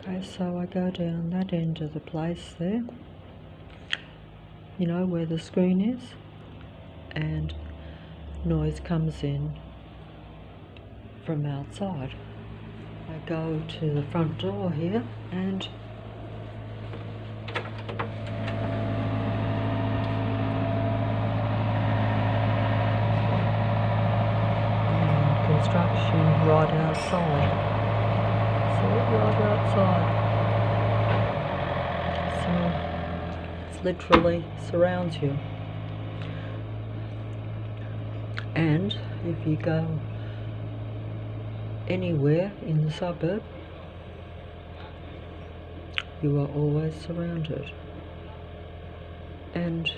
Okay, so I go down that end of the place there, you know, where the screen is, and noise comes in from outside. I go to the front door here and construction right outside. So right outside. So it literally surrounds you. And if you go anywhere in the suburb, you are always surrounded. And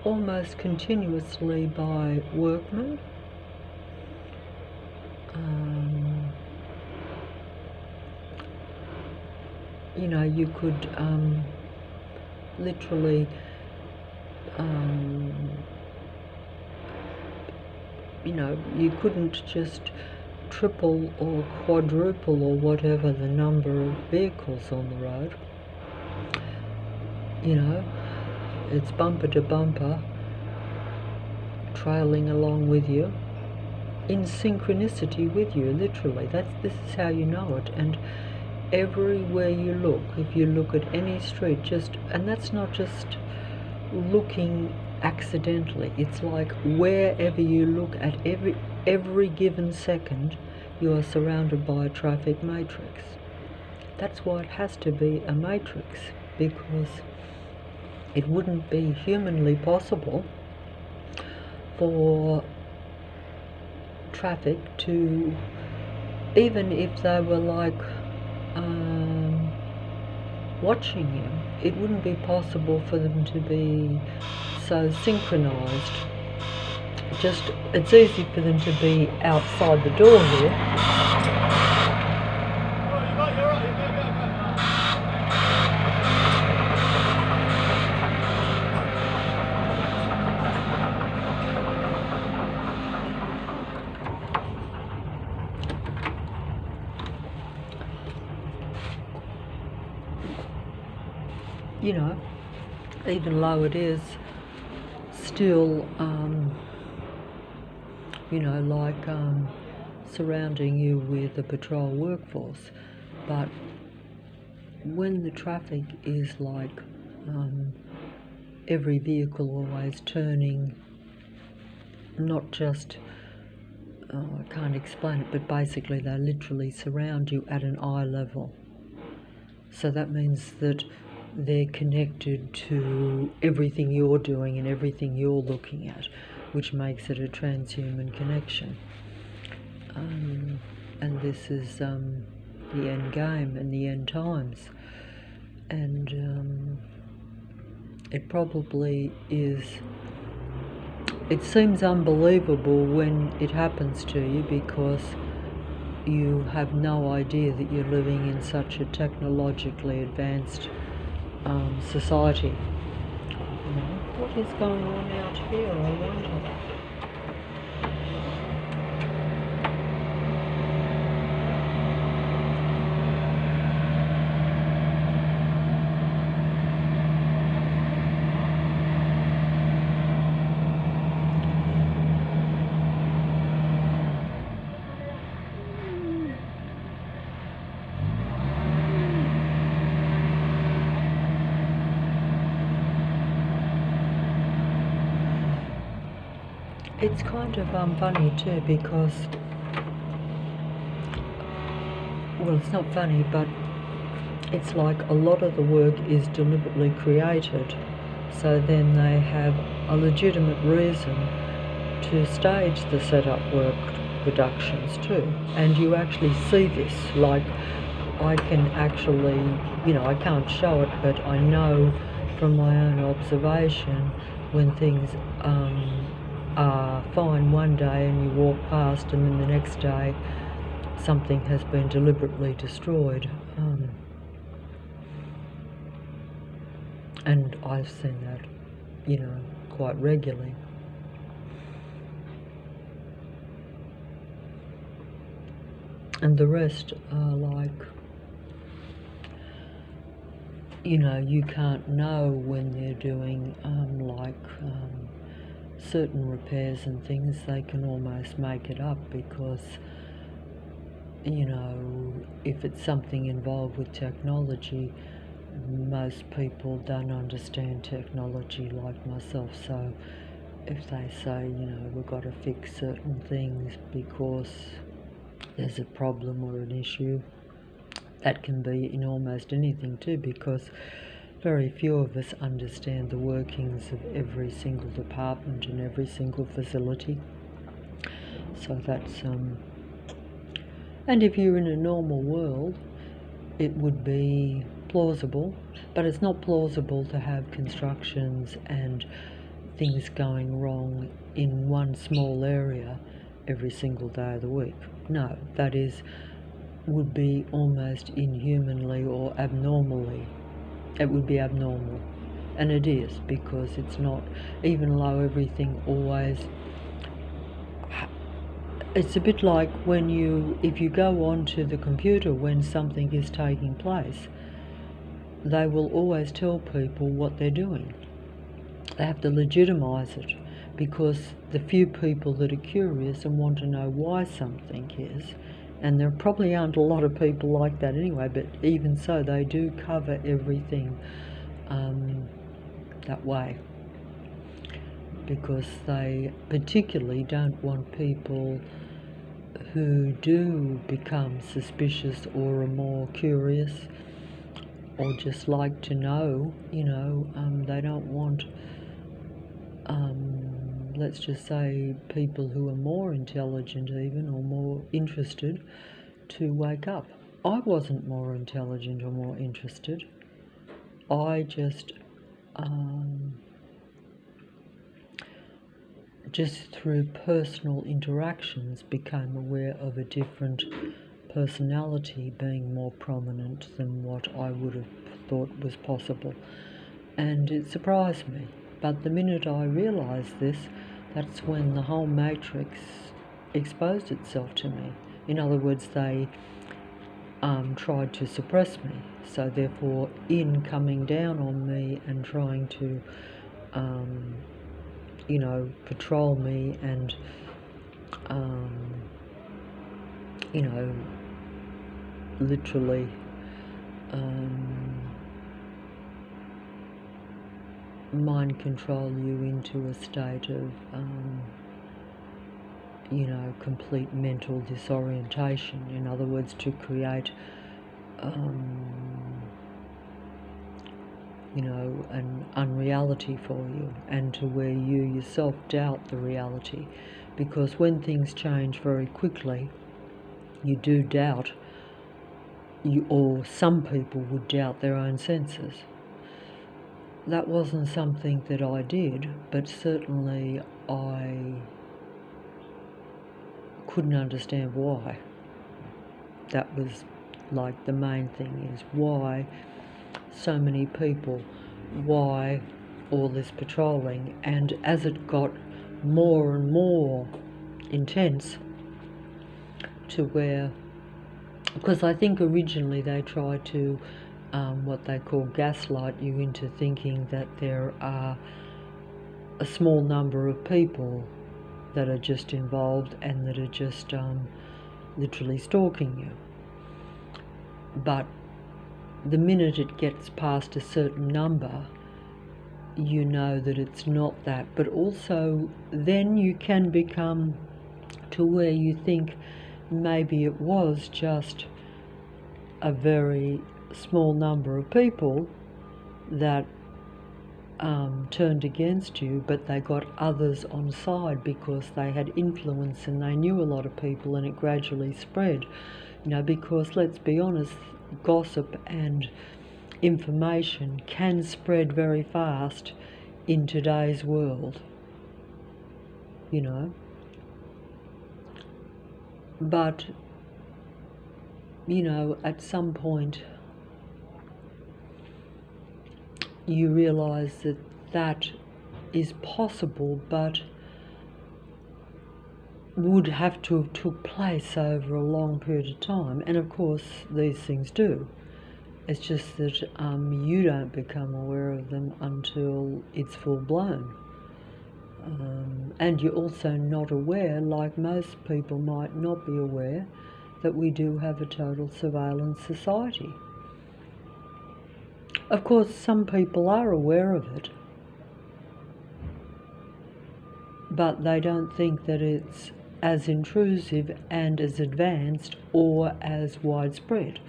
almost continuously by workmen. You know, you could literally you know, you couldn't just triple or quadruple or whatever the number of vehicles on the road. You know, it's bumper to bumper, trailing along with you, in synchronicity with you, literally. This is how you know it. And everywhere you look, if you look at any street, and that's not just looking accidentally, it's like wherever you look at every given second, you are surrounded by a traffic matrix. That's why it has to be a matrix, because it wouldn't be humanly possible for traffic to, even if they were like watching you, it wouldn't be possible for them to be so synchronized. It's easy for them to be outside the door here. You know, even though it is still, you know, like surrounding you with a patrol workforce, but when the traffic is like every vehicle always turning, not just, I can't explain it, but basically they literally surround you at an eye level. So that means that they're connected to everything you're doing and everything you're looking at, which makes it a transhuman connection. And this is the end game and the end times. And it probably is, it seems unbelievable when it happens to you, because you have no idea that you're living in such a technologically advanced society. You know, what is going on out here, I wonder? It's kind of funny too, because, well, it's not funny, but it's like a lot of the work is deliberately created, so then they have a legitimate reason to stage the setup work reductions too. And you actually see this, like I can actually, you know, I can't show it, but I know from my own observation when things are fine one day and you walk past, and then the next day something has been deliberately destroyed. And I've seen that, you know, quite regularly. And the rest are like you can't know when they're doing certain repairs and things. They can almost make it up because, if it's something involved with technology, most people don't understand technology like myself. So if they say, we've got to fix certain things because there's a problem or an issue, that can be in almost anything too, because very few of us understand the workings of every single department and every single facility. So that's and if you're in a normal world, it would be plausible, but it's not plausible to have constructions and things going wrong in one small area every single day of the week. No, that would be almost inhumanly or abnormally. It would be abnormal, and it is, because it's not, even though everything always, it's a bit like if you go onto the computer when something is taking place, they will always tell people what they're doing. They have to legitimise it, because the few people that are curious and want to know why something is, and there probably aren't a lot of people like that anyway, but even so, they do cover everything that way, because they particularly don't want people who do become suspicious or are more curious or just like to know, they don't want, let's just say, people who are more intelligent even or more interested to wake up. I wasn't more intelligent or more interested. I just through personal interactions became aware of a different personality being more prominent than what I would have thought was possible. And it surprised me. But the minute I realised this, that's when the whole matrix exposed itself to me. In other words, they tried to suppress me. So therefore, in coming down on me and trying to, patrol me and, literally mind control you into a state of, complete mental disorientation. In other words, to create, an unreality for you, and to where you yourself doubt the reality. Because when things change very quickly, you do doubt, or some people would doubt their own senses. That wasn't something that I did, but certainly I couldn't understand why. That was like the main thing, is why so many people, why all this patrolling. And as it got more and more intense, to where, because I think originally they tried to what they call gaslight you into thinking that there are a small number of people that are just involved and that are just literally stalking you. But the minute it gets past a certain number, you know that it's not that. But also then you can become to where you think maybe it was just a very small number of people that turned against you, but they got others on side because they had influence and they knew a lot of people, and it gradually spread. Because let's be honest, gossip and information can spread very fast in today's world, But, at some point you realise that that is possible, but would have to have took place over a long period of time. And of course these things do. It's just that you don't become aware of them until it's full blown. And you're also not aware, like most people might not be aware, that we do have a total surveillance society. Of course, some people are aware of it, but they don't think that it's as intrusive and as advanced or as widespread.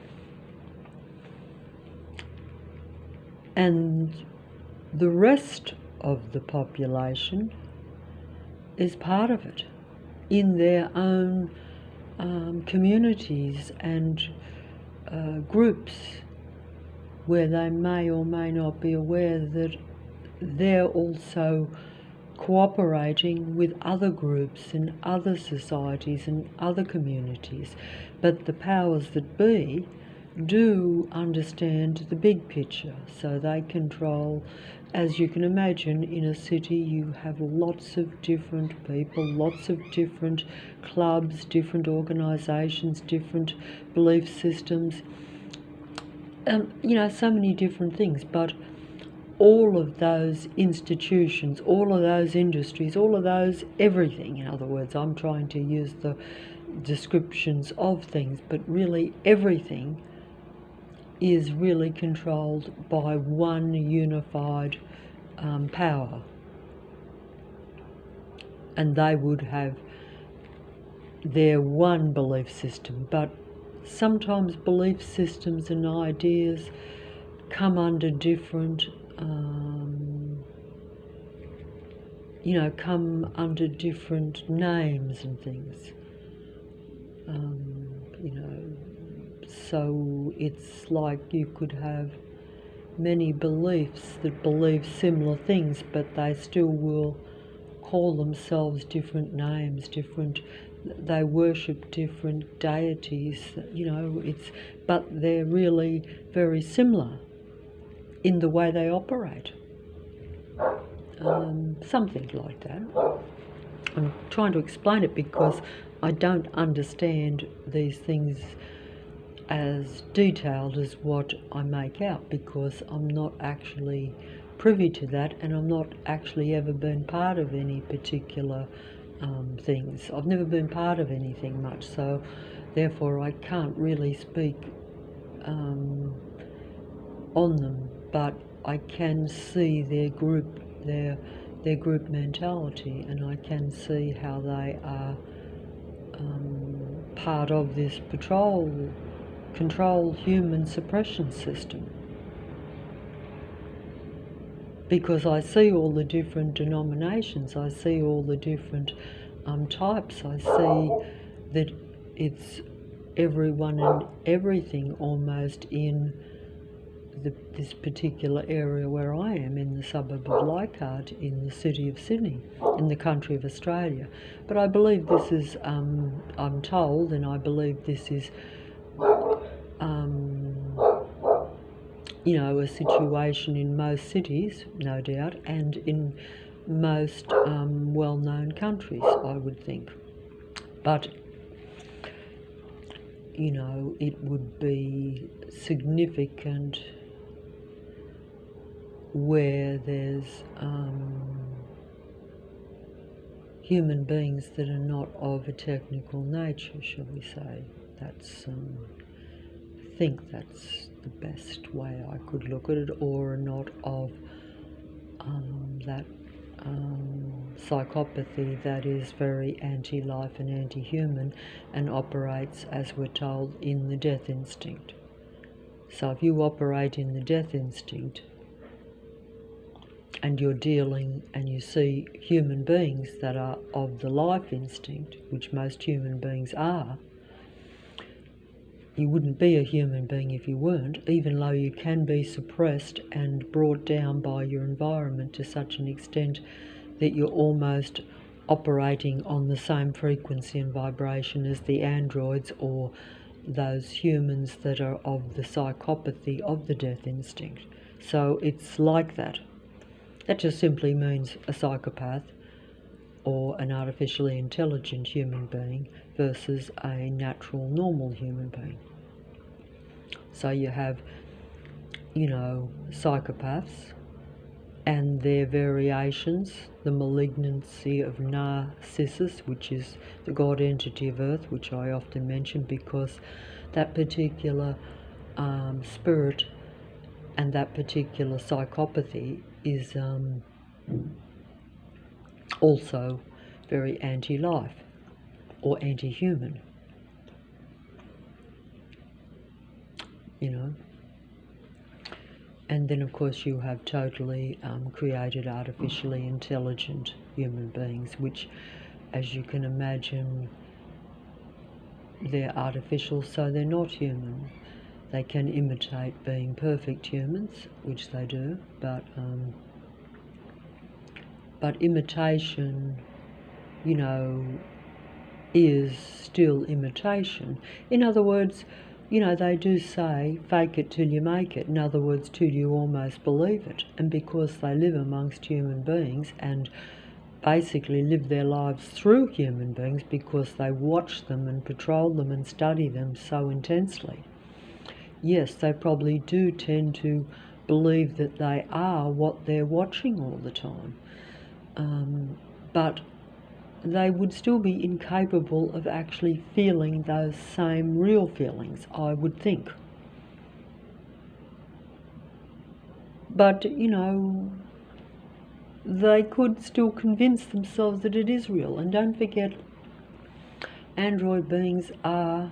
And the rest of the population is part of it in their own communities and groups, where they may or may not be aware that they're also cooperating with other groups and other societies and other communities. But the powers that be do understand the big picture, so they control. As you can imagine, in a city you have lots of different people, lots of different clubs, different organisations, different belief systems, so many different things. But all of those institutions, all of those industries, all of those everything, in other words, I'm trying to use the descriptions of things, but really everything is really controlled by one unified power. And they would have their one belief system, but sometimes belief systems and ideas come under different come under different names and things. So it's like you could have many beliefs that believe similar things, but they still will call themselves different names, they worship different deities, but they're really very similar in the way they operate. Something like that. I'm trying to explain it because I don't understand these things as detailed as what I make out, because I'm not actually privy to that, and I'm not actually ever been part of any particular things. I've never been part of anything much, so therefore I can't really speak on them, but I can see their group mentality, and I can see how they are part of this control human suppression system. Because I see all the different denominations, I see all the different types, I see that it's everyone and everything almost in this particular area where I am, in the suburb of Leichhardt, in the city of Sydney, in the country of Australia. But I believe this is, I'm told, and I believe this is, a situation in most cities, no doubt, and in most well-known countries, I would think. But it would be significant where there's human beings that are not of a technical nature, shall we say. That's I think that's the best way I could look at it, or not of that psychopathy that is very anti-life and anti-human and operates, as we're told, in the death instinct. So if you operate in the death instinct and you're dealing and you see human beings that are of the life instinct, which most human beings are, you wouldn't be a human being if you weren't, even though you can be suppressed and brought down by your environment to such an extent that you're almost operating on the same frequency and vibration as the androids or those humans that are of the psychopathy of the death instinct. So it's like that. That just simply means a psychopath or an artificially intelligent human being versus a natural, normal human being. So you have psychopaths and their variations, the malignancy of Narcissus, which is the god entity of Earth, which I often mention because that particular spirit and that particular psychopathy is also very anti-life or anti-human, And then, of course, you have totally created, artificially intelligent human beings, which, as you can imagine, they're artificial, so they're not human. They can imitate being perfect humans, which they do, but imitation, is still imitation. In other words, they do say, fake it till you make it. In other words, till you almost believe it. And because they live amongst human beings and basically live their lives through human beings because they watch them and patrol them and study them so intensely, yes, they probably do tend to believe that they are what they're watching all the time. But they would still be incapable of actually feeling those same real feelings, I would think. But, they could still convince themselves that it is real. And don't forget, android beings are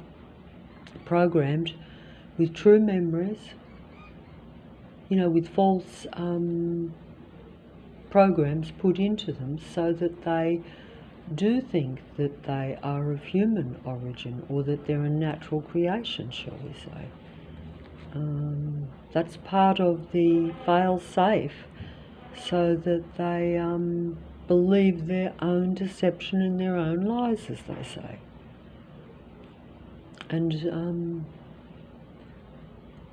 programmed with true memories, with false programs put into them so that they do think that they are of human origin or that they're a natural creation, shall we say. That's part of the fail-safe, so that they believe their own deception and their own lies, as they say. And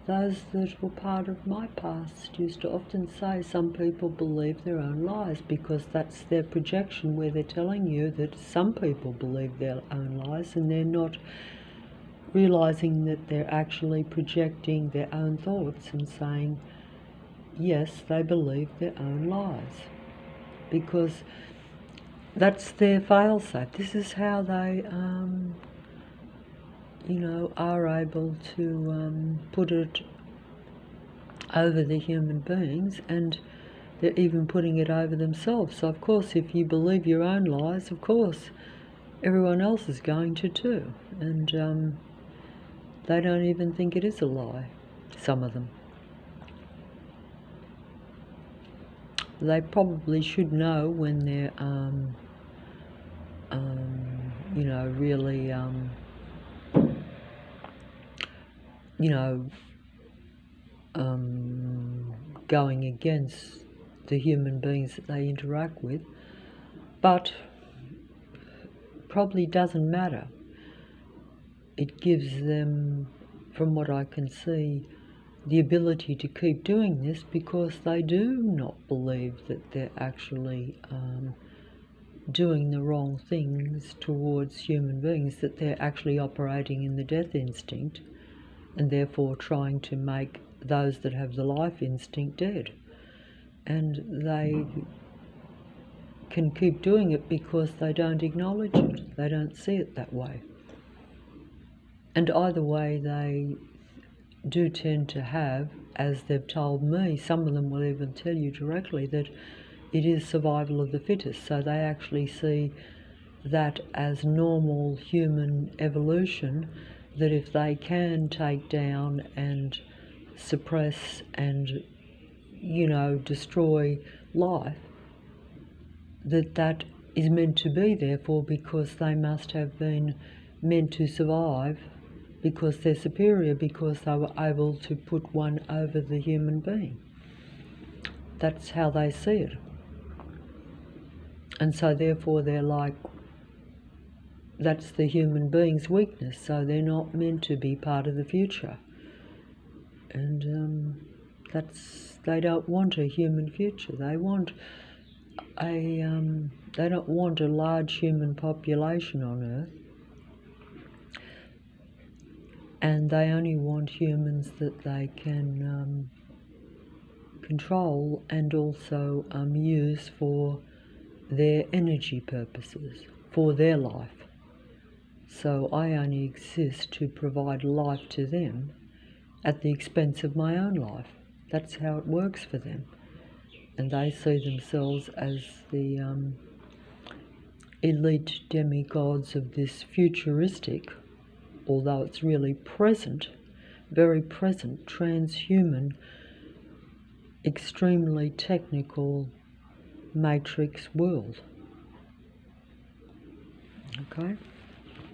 those that were part of my past used to often say some people believe their own lies because that's their projection, where they're telling you that some people believe their own lies and they're not realizing that they're actually projecting their own thoughts and saying, yes, they believe their own lies, because that's their fail-safe. This is how they are able to put it over the human beings, and they're even putting it over themselves. So of course, if you believe your own lies, of course everyone else is going to too, and they don't even think it is a lie, some of them. They probably should know when they're really going against the human beings that they interact with, but probably doesn't matter. It gives them, from what I can see, the ability to keep doing this because they do not believe that they're actually doing the wrong things towards human beings, that they're actually operating in the death instinct and therefore trying to make those that have the life instinct dead. And they can keep doing it because they don't acknowledge it. They don't see it that way. And either way, they do tend to have, as they've told me, some of them will even tell you directly that it is survival of the fittest. So they actually see that as normal human evolution, that if they can take down and suppress and, destroy life, that is meant to be, therefore, because they must have been meant to survive, because they're superior, because they were able to put one over the human being. That's how they see it. And so therefore they're like, that's the human being's weakness, so they're not meant to be part of the future. And they don't want a human future. They want they don't want a large human population on Earth. And they only want humans that they can control and also use for their energy purposes, for their life. So I only exist to provide life to them at the expense of my own life. That's how it works for them. And they see themselves as the elite demigods of this futuristic, although it's really present, very present, transhuman, extremely technical matrix world. Okay?